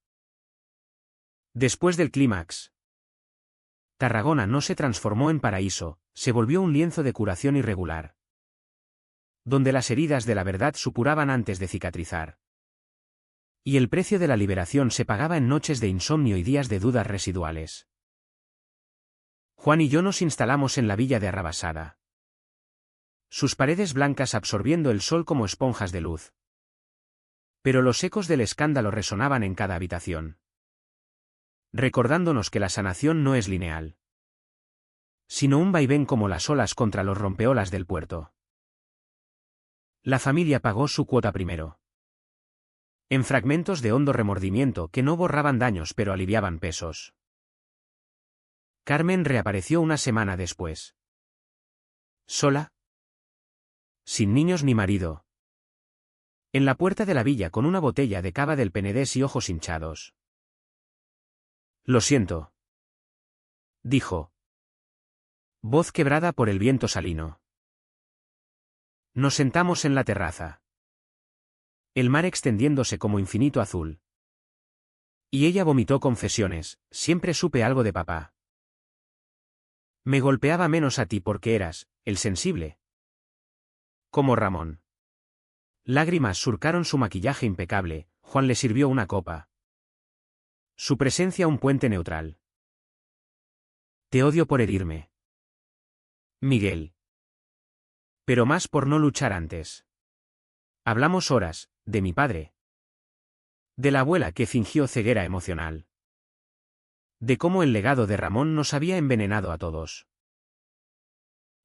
Después del clímax. Tarragona no se transformó en paraíso, se volvió un lienzo de curación irregular, donde las heridas de la verdad supuraban antes de cicatrizar. Y el precio de la liberación se pagaba en noches de insomnio y días de dudas residuales. Juan y yo nos instalamos en la villa de Arrabasada. Sus paredes blancas absorbiendo el sol como esponjas de luz. Pero los ecos del escándalo resonaban en cada habitación, recordándonos que la sanación no es lineal, sino un vaivén como las olas contra los rompeolas del puerto. La familia pagó su cuota primero, en fragmentos de hondo remordimiento que no borraban daños pero aliviaban pesos. Carmen reapareció una semana después. Sola. Sin niños ni marido. En la puerta de la villa con una botella de cava del Penedés y ojos hinchados. Lo siento, dijo. Voz quebrada por el viento salino. Nos sentamos en la terraza. El mar extendiéndose como infinito azul. Y ella vomitó confesiones, siempre supe algo de papá. Me golpeaba menos a ti porque eras, el sensible. Como Ramón. Lágrimas surcaron su maquillaje impecable, Juan le sirvió una copa. Su presencia un puente neutral. Te odio por herirme, Miguel. Pero más por no luchar antes. Hablamos horas, de mi padre. De la abuela que fingió ceguera emocional. De cómo el legado de Ramón nos había envenenado a todos.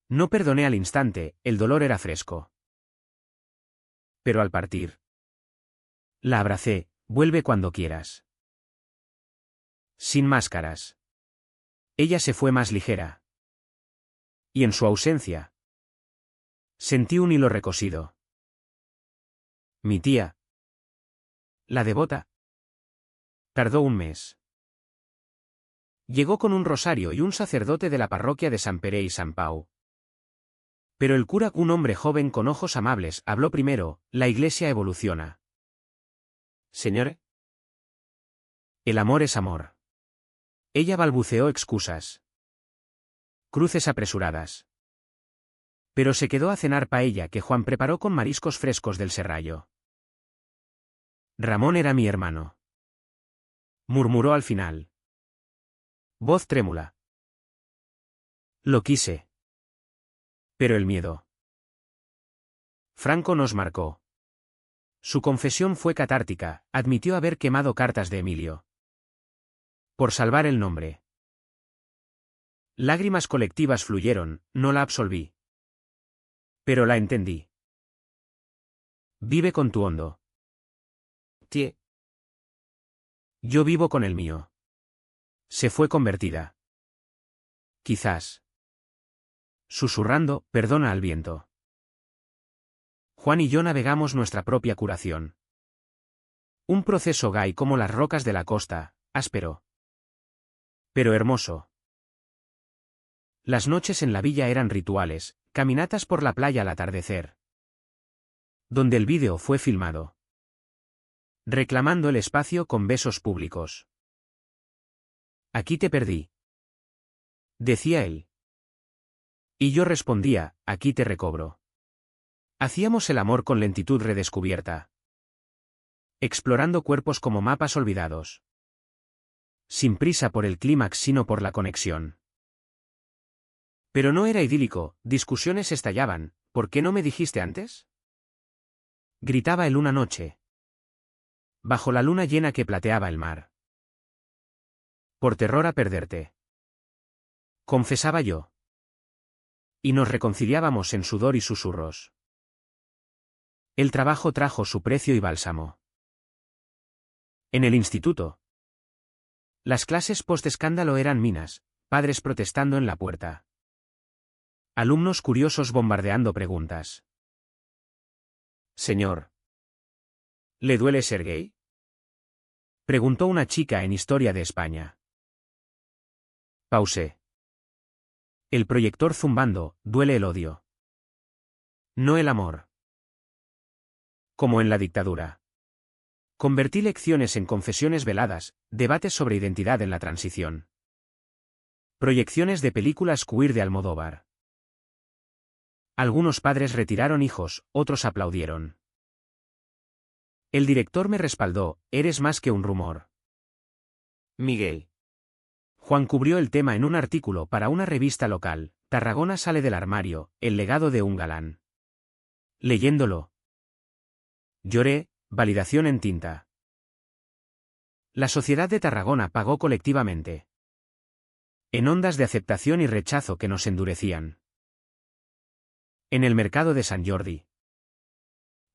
No perdoné al instante, el dolor era fresco. Pero al partir. La abracé, vuelve cuando quieras. Sin máscaras. Ella se fue más ligera. Y en su ausencia. Sentí un hilo recosido. Mi tía. La devota. Tardó un mes. Llegó con un rosario y un sacerdote de la parroquia de San Pere y San Pau. Pero el cura, un hombre joven con ojos amables, habló primero: la iglesia evoluciona. Señor. El amor es amor. Ella balbuceó excusas. Cruces apresuradas. Pero se quedó a cenar paella que Juan preparó con mariscos frescos del serrallo. Ramón era mi hermano. Murmuró al final. Voz trémula. Lo quise. Pero el miedo. Franco nos marcó. Su confesión fue catártica, admitió haber quemado cartas de Emilio. Por salvar el nombre. Lágrimas colectivas fluyeron, no la absolví. Pero la entendí. Vive con tu hondo. Tie. Yo vivo con el mío. Se fue convertida. Quizás. Susurrando, perdona al viento. Juan y yo navegamos nuestra propia curación. Un proceso gay como las rocas de la costa, áspero. Pero hermoso. Las noches en la villa eran rituales, caminatas por la playa al atardecer. Donde el vídeo fue filmado. Reclamando el espacio con besos públicos. Aquí te perdí. Decía él. Y yo respondía, aquí te recobro. Hacíamos el amor con lentitud redescubierta. Explorando cuerpos como mapas olvidados. Sin prisa por el clímax sino por la conexión. Pero no era idílico, discusiones estallaban. ¿Por qué no me dijiste antes? Gritaba él una noche, bajo la luna llena que plateaba el mar. Por terror a perderte. Confesaba yo. Y nos reconciliábamos en sudor y susurros. El trabajo trajo su precio y bálsamo. En el instituto. Las clases post-escándalo eran minas, padres protestando en la puerta. Alumnos curiosos bombardeando preguntas. Señor. ¿Le duele ser gay? Preguntó una chica en Historia de España. Pausé. El proyector zumbando, duele el odio. No el amor. Como en la dictadura. Convertí lecciones en confesiones veladas, debates sobre identidad en la transición. Proyecciones de películas queer de Almodóvar. Algunos padres retiraron hijos, otros aplaudieron. El director me respaldó, eres más que un rumor.
Miguel.
Juan cubrió el tema en un artículo para una revista local, Tarragona sale del armario, el legado de un galán. Leyéndolo. Lloré, validación en tinta. La sociedad de Tarragona pagó colectivamente. En ondas de aceptación y rechazo que nos endurecían. En el mercado de San Jordi.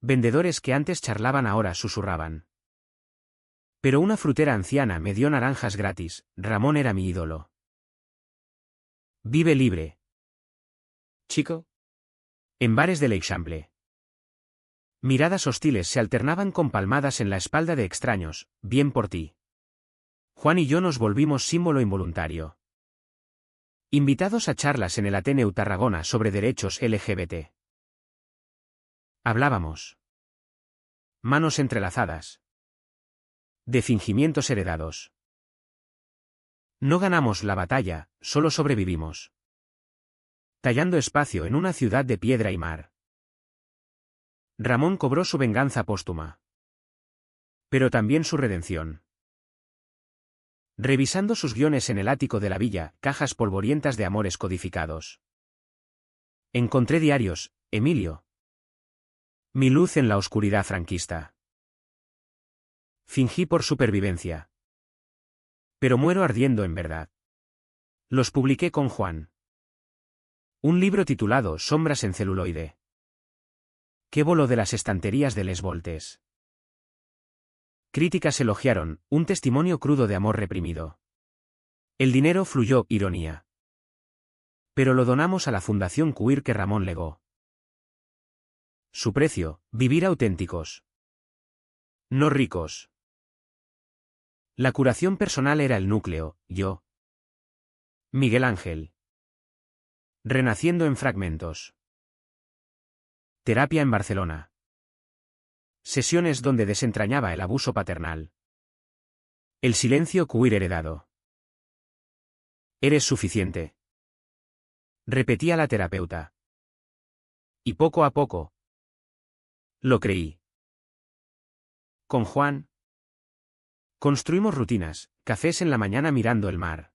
Vendedores que antes charlaban ahora susurraban. Pero una frutera anciana me dio naranjas gratis, Ramón era mi ídolo. Vive libre.
Chico.
En bares de l'Eixample. Miradas hostiles se alternaban con palmadas en la espalda de extraños, bien por ti. Juan y yo nos volvimos símbolo involuntario. Invitados a charlas en el Ateneu Tarragona sobre derechos LGBT. Hablábamos. Manos entrelazadas. De fingimientos heredados. No ganamos la batalla, solo sobrevivimos. Tallando espacio en una ciudad de piedra y mar. Ramón cobró su venganza póstuma. Pero también su redención. Revisando sus guiones en el ático de la villa, cajas polvorientas de amores codificados. Encontré diarios, Emilio. Mi luz en la oscuridad franquista. Fingí por supervivencia. Pero muero ardiendo en verdad. Los publiqué con Juan. Un libro titulado Sombras en celuloide. ¿Qué voló de las estanterías de Les Voltes? Críticas elogiaron, un testimonio crudo de amor reprimido. El dinero fluyó, ironía. Pero lo donamos a la fundación queer que Ramón legó. Su precio, vivir auténticos. No ricos. La curación personal era el núcleo, yo. Miguel Ángel. Renaciendo en fragmentos. Terapia en Barcelona. Sesiones donde desentrañaba el abuso paternal. El silencio queer heredado. Eres suficiente. Repetía la terapeuta. Y poco a poco. Lo creí. Con Juan. Construimos rutinas, cafés en la mañana mirando el mar.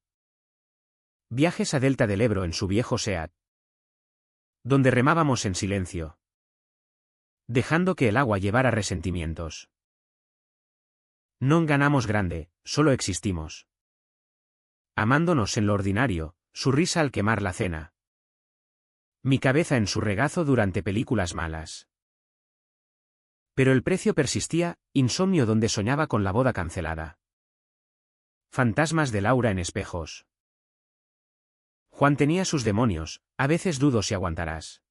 Viajes a Delta del Ebro en su viejo Seat. Donde remábamos en silencio. Dejando que el agua llevara resentimientos. No ganamos grande, solo existimos. Amándonos en lo ordinario, su risa al quemar la cena. Mi cabeza en su regazo durante películas malas. Pero el precio persistía, insomnio donde soñaba con la boda cancelada. Fantasmas de Laura en espejos. Juan tenía sus demonios, a veces dudo si aguantarás.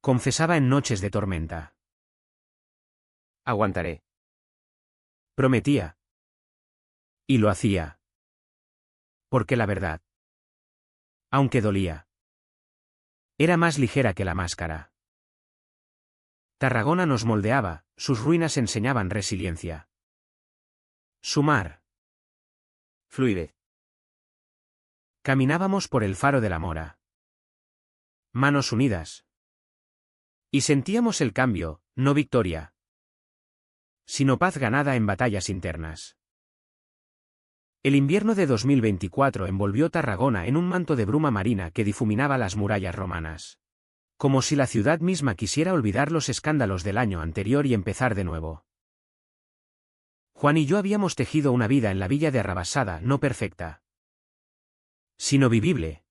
Confesaba en noches de tormenta.
Aguantaré.
Prometía. Y lo hacía. Porque la verdad. Aunque dolía. Era más ligera que la máscara. Tarragona nos moldeaba, sus ruinas enseñaban resiliencia. Su mar.
Fluidez.
Caminábamos por el faro de la Mora. Manos unidas. Y sentíamos el cambio, no victoria. Sino paz ganada en batallas internas. El invierno de 2024 envolvió Tarragona en un manto de bruma marina que difuminaba las murallas romanas. Como si la ciudad misma quisiera olvidar los escándalos del año anterior y empezar de nuevo. Juan y yo habíamos tejido una vida en la villa de Arrabasada, no perfecta, sino vivible,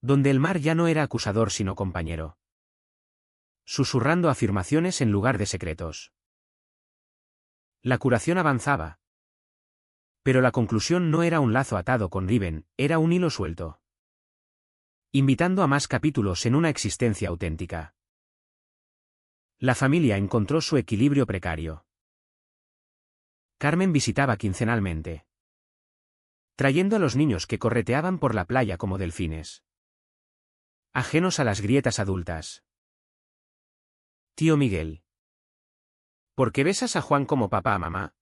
donde el mar ya no era acusador sino compañero, susurrando afirmaciones en lugar de secretos. La curación avanzaba. Pero la conclusión no era un lazo atado con riben, era un hilo suelto, invitando a más capítulos en una existencia auténtica. La familia encontró su equilibrio precario. Carmen visitaba quincenalmente, trayendo a los niños que correteaban por la playa como delfines, ajenos a las grietas adultas. Tío Miguel. ¿Por qué besas a Juan como papá a mamá?,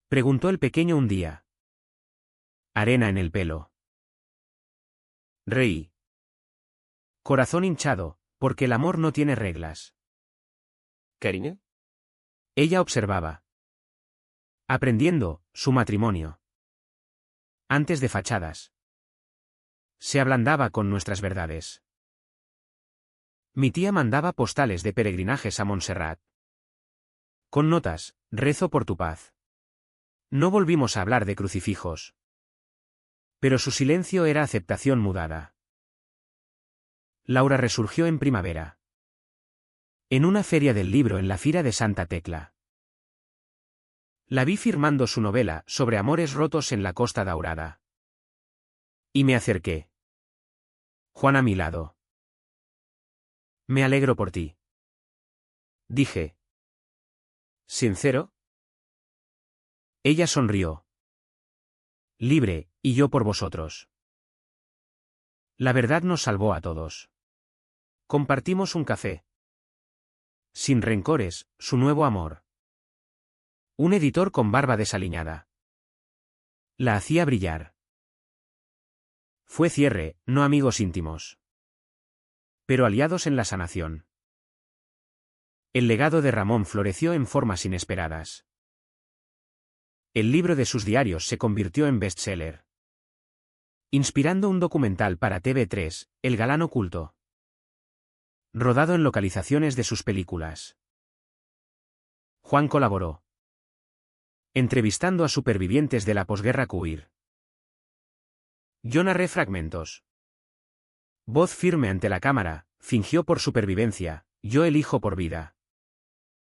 preguntó el pequeño un día. Arena en el pelo. Reí. Corazón hinchado, porque el amor no tiene reglas.
¿Karina?
Ella observaba. Aprendiendo, su matrimonio. Antes de fachadas. Se ablandaba con nuestras verdades. Mi tía mandaba postales de peregrinajes a Montserrat. Con notas, rezo por tu paz. No volvimos a hablar de crucifijos. Pero su silencio era aceptación mudada. Laura resurgió en primavera. En una feria del libro en la Fira de Santa Tecla. La vi firmando su novela sobre amores rotos en la Costa Daurada. Y me acerqué. Juan a mi lado. Me alegro por ti. Dije. ¿Sincero? Ella sonrió. Libre, y yo por vosotros. La verdad nos salvó a todos. Compartimos un café. Sin rencores, su nuevo amor. Un editor con barba desaliñada. La hacía brillar. Fue cierre, no amigos íntimos, pero aliados en la sanación. El legado de Ramón floreció en formas inesperadas. El libro de sus diarios se convirtió en bestseller, inspirando un documental para TV3, El galán oculto, rodado en localizaciones de sus películas. Juan colaboró, entrevistando a supervivientes de la posguerra queer. Yo narré fragmentos. Voz firme ante la cámara, fingió por supervivencia, yo elijo por vida.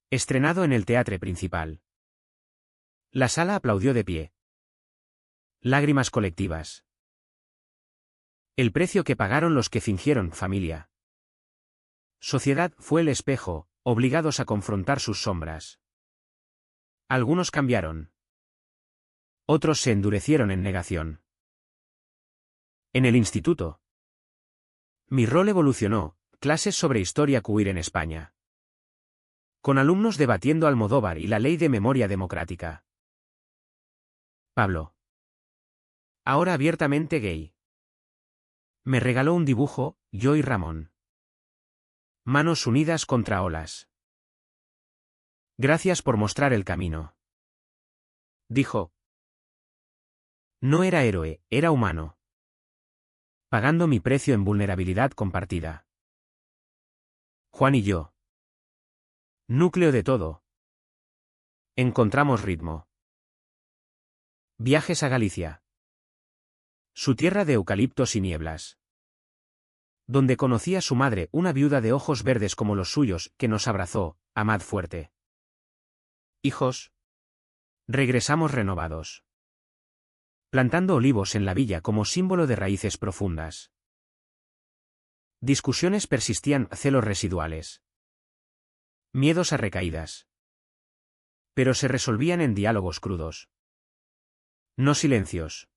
Estrenado en el Teatre Principal. La sala aplaudió de pie. Lágrimas colectivas. El precio que pagaron los que fingieron familia. Sociedad fue el espejo, obligados a confrontar sus sombras. Algunos cambiaron. Otros se endurecieron en negación. En el instituto. Mi rol evolucionó, clases sobre historia queer en España. Con alumnos debatiendo Almodóvar y la ley de memoria democrática. Pablo. Ahora abiertamente gay. Me regaló un dibujo, yo y Ramón. Manos unidas contra olas. Gracias por mostrar el camino. Dijo. No era héroe, era humano. Pagando mi precio en vulnerabilidad compartida. Juan y yo. Núcleo de todo. Encontramos ritmo. Viajes a Galicia. Su tierra de eucaliptos y nieblas. Donde conocí a su madre, una viuda de ojos verdes como los suyos, que nos abrazó, amad fuerte. Hijos. Regresamos renovados. Plantando olivos en la villa como símbolo de raíces profundas. Discusiones persistían, celos residuales. Miedos a recaídas. Pero se resolvían en diálogos crudos. No silencios.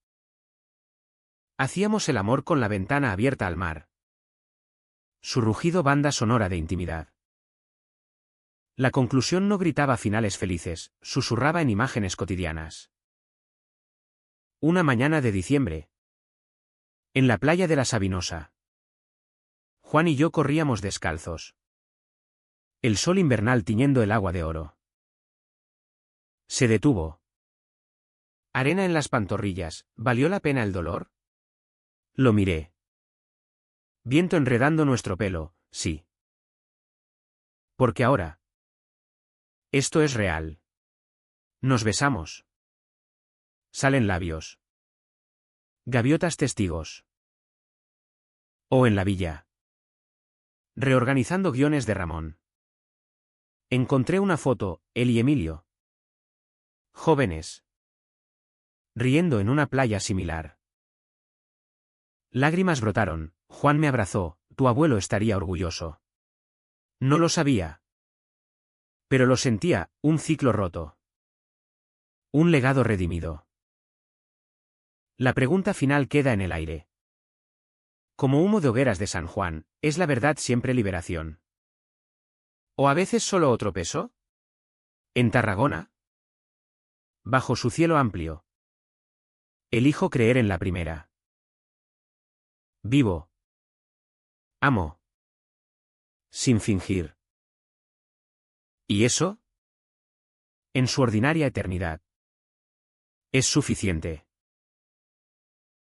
Hacíamos el amor con la ventana abierta al mar. Su rugido banda sonora de intimidad. La conclusión no gritaba finales felices, susurraba en imágenes cotidianas. Una mañana de diciembre. En la playa de la Sabinosa. Juan y yo corríamos descalzos. El sol invernal tiñendo el agua de oro. Se detuvo. Arena en las pantorrillas, ¿valió la pena el dolor? Lo miré. Viento enredando nuestro pelo, sí. Porque ahora. Esto es real. Nos besamos. Salen labios. Gaviotas testigos. O en la villa. Reorganizando guiones de Ramón. Encontré una foto, él y Emilio. Jóvenes. Riendo en una playa similar. Lágrimas brotaron, Juan me abrazó, tu abuelo estaría orgulloso. No lo sabía. Pero lo sentía, un ciclo roto. Un legado redimido. La pregunta final queda en el aire. Como humo de hogueras de San Juan, ¿es la verdad siempre liberación? ¿O a veces solo otro peso? ¿En Tarragona? Bajo su cielo amplio. Elijo creer en la primera. Vivo. Amo. Sin fingir. ¿Y eso? En su ordinaria eternidad. Es suficiente.